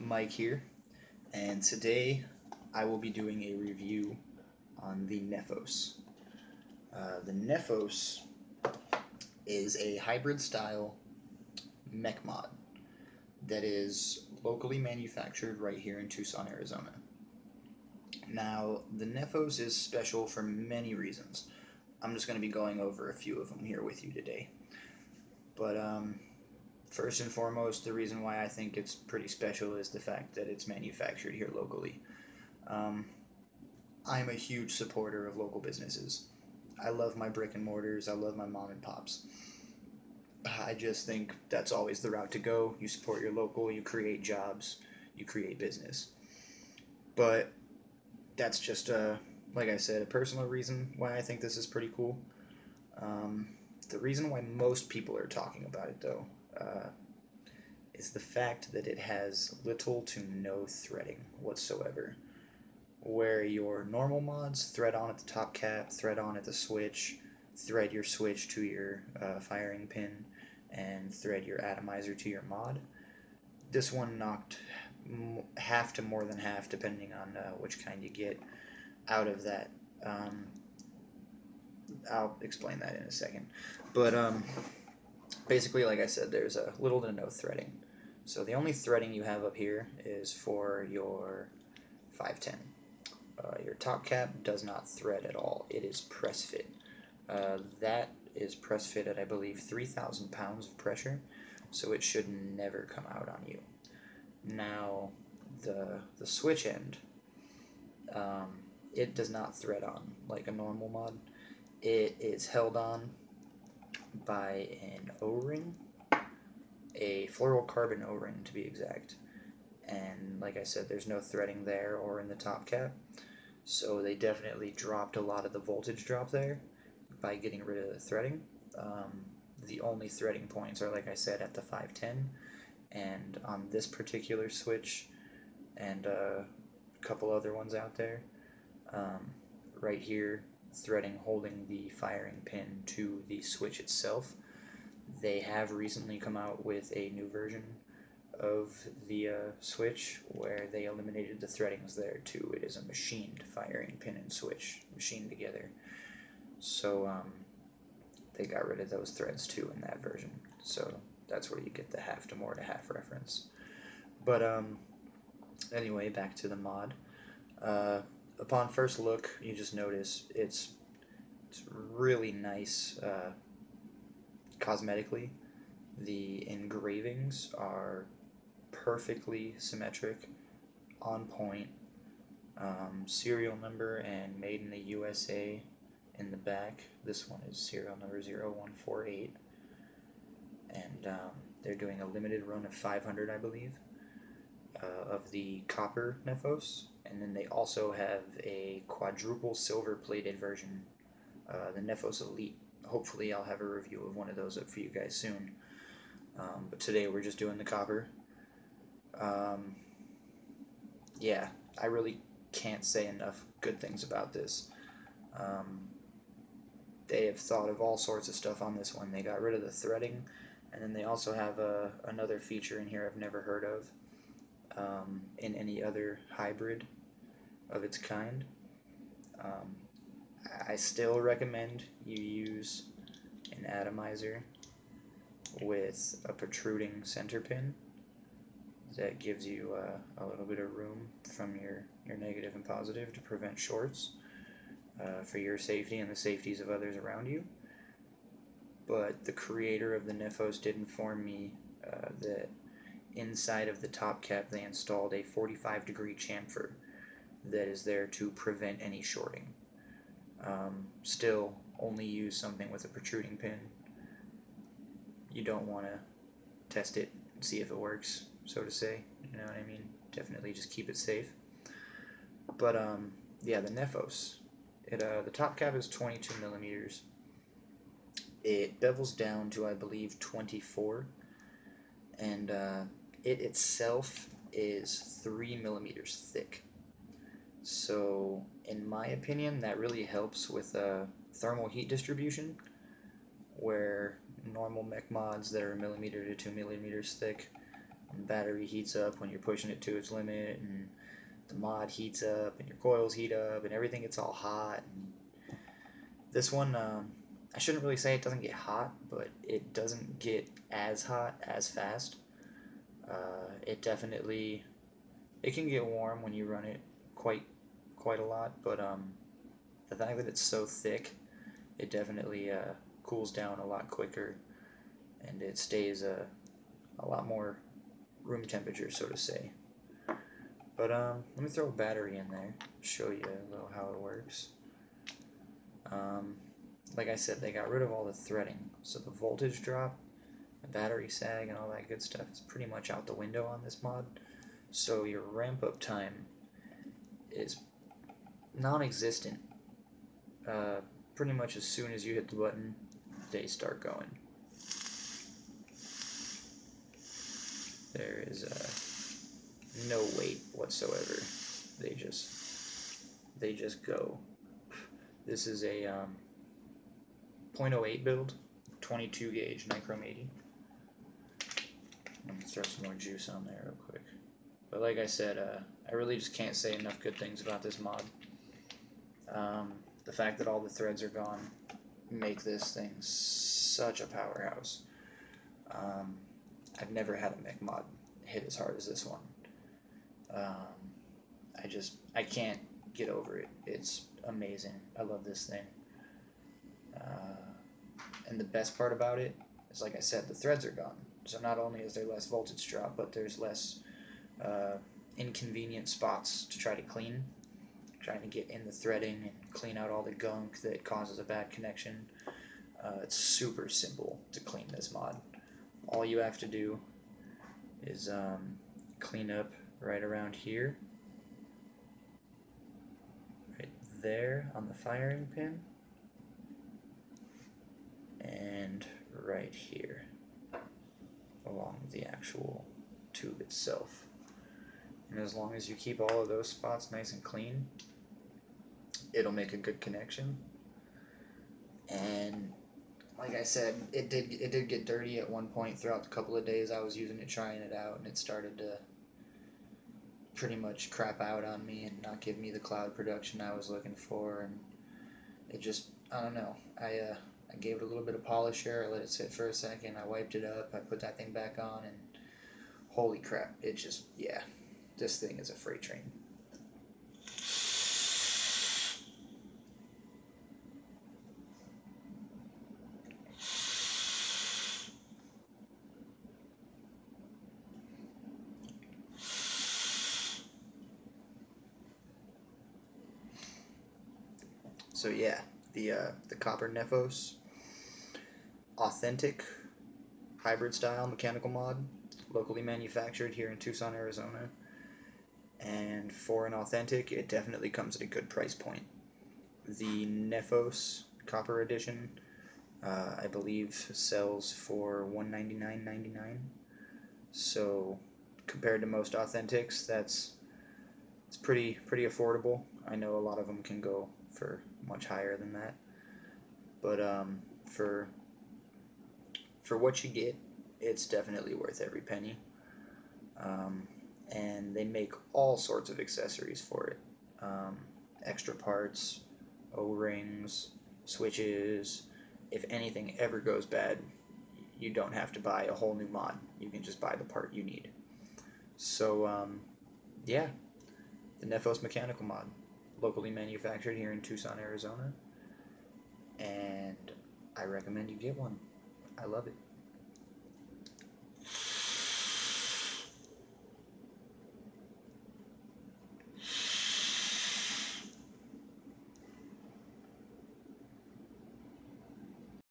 Mike here, and today I will be doing a review on the Nephos. The Nephos is a hybrid style mech mod that is locally manufactured right here in Tucson, Arizona. Now, the Nephos is special for many reasons. I'm just going to be going over a few of them here with you today. But first and foremost, the reason why I think it's pretty special is the fact that it's manufactured here locally. I'm a huge supporter of local businesses. I love my brick and mortars, I love my mom and pops. I just think that's always the route to go. You support your local, you create jobs, you create business. But that's just, like I said, a personal reason why I think this is pretty cool. The reason why most people are talking about it, though, is the fact that it has little to no threading whatsoever. Where your normal mods thread on at the top cap, thread on at the switch, thread your switch to your firing pin, and thread your atomizer to your mod. This one knocked half to more than half, depending on which kind you get, out of that. I'll explain that in a second. But basically, like I said, there's a little to no threading. So the only threading you have up here is for your 510. Your top cap does not thread at all. It is press fit. That is press fit at, I believe, 3,000 pounds of pressure, so it should never come out on you. Now, the switch end, it does not thread on like a normal mod. It is held on by an O-ring, a fluorocarbon O-ring to be exact. And like I said, there's no threading there or in the top cap, so they definitely dropped a lot of the voltage drop there by getting rid of the threading. The only threading points are, like I said, at the 510 and on this particular switch and a couple other ones out there. Right here, threading holding the firing pin to the switch itself. They have recently come out with a new version of the switch where they eliminated the threadings there too. It is a machined firing pin and switch, machined together. So they got rid of those threads too in that version. So that's where you get the half to more to half reference. But anyway, back to the mod. Upon first look, you just notice it's really nice cosmetically. The engravings are perfectly symmetric, on point. Serial number and made in the USA in the back. This one is serial number 0148. And they're doing a limited run of 500, I believe, of the copper Nephos. And then they also have a quadruple silver plated version, the Nephos Elite. Hopefully I'll have a review of one of those up for you guys soon. But today we're just doing the copper. Yeah, I really can't say enough good things about this. They have thought of all sorts of stuff on this one. They got rid of the threading, and then they also have another feature in here I've never heard of in any other hybrid of its kind. I still recommend you use an atomizer with a protruding center pin that gives you a little bit of room from your negative and positive to prevent shorts for your safety and the safeties of others around you. But the creator of the Nephos did inform me that inside of the top cap they installed a 45-degree chamfer that is there to prevent any shorting. Still, only use something with a protruding pin. You don't want to test it and see if it works, so to say. You know what I mean? Definitely just keep it safe. But yeah, the Nephos. The top cap is 22 millimeters. It bevels down to, I believe, 24, and it itself is 3 millimeters thick. So, in my opinion, that really helps with thermal heat distribution, where normal mech mods that are 1 millimeter to 2 millimeters thick And the battery heats up when you're pushing it to its limit, and the mod heats up, and your coils heat up, and everything gets all hot. And this one, I shouldn't really say it doesn't get hot, but it doesn't get as hot as fast. It definitely, it can get warm when you run it quite a lot, but the fact that it's so thick, it definitely cools down a lot quicker, and it stays a lot more room temperature, so to say. But let me throw a battery in there, show you a little how it works. Like I said, they got rid of all the threading, so the voltage drop, the battery sag, and all that good stuff is pretty much out the window on this mod. So your ramp up time is non-existent. Pretty much as soon as you hit the button, they start going. There is no wait whatsoever. They just go. This is a 0.08 build, 22 gauge nichrome 80. Let me throw some more juice on there real quick. But like I said, I really just can't say enough good things about this mod. The fact that all the threads are gone make this thing such a powerhouse. I've never had a mech mod hit as hard as this one. I can't get over it. It's amazing. I love this thing. And the best part about it is, like I said, the threads are gone. So not only is there less voltage drop, but there's less inconvenient spots to try to clean. Trying to get in the threading and clean out all the gunk that causes a bad connection. It's super simple to clean this mod. All you have to do is clean up right around here, right there on the firing pin, and right here along the actual tube itself. And as long as you keep all of those spots nice and clean, it'll make a good connection. And like I said, it did get dirty at one point throughout the couple of days I was using it, trying it out, and it started to pretty much crap out on me and not give me the cloud production I was looking for. And it just, I don't know, I gave it a little bit of polish here, I let it sit for a second, I wiped it up, I put that thing back on, and holy crap, it just, yeah, this thing is a freight train. So yeah, the copper Nephos, authentic hybrid style mechanical mod, locally manufactured here in Tucson, Arizona. And for an authentic, it definitely comes at a good price point. The Nephos Copper Edition, I believe, sells for $199.99. So compared to most authentics, it's pretty affordable. I know a lot of them can go for much higher than that, but for what you get, it's definitely worth every penny. And they make all sorts of accessories for it. Extra parts, O-rings, switches. If anything ever goes bad, you don't have to buy a whole new mod. You can just buy the part you need. So, yeah, the Nephos Mechanical Mod, locally manufactured here in Tucson, Arizona. And I recommend you get one. I love it.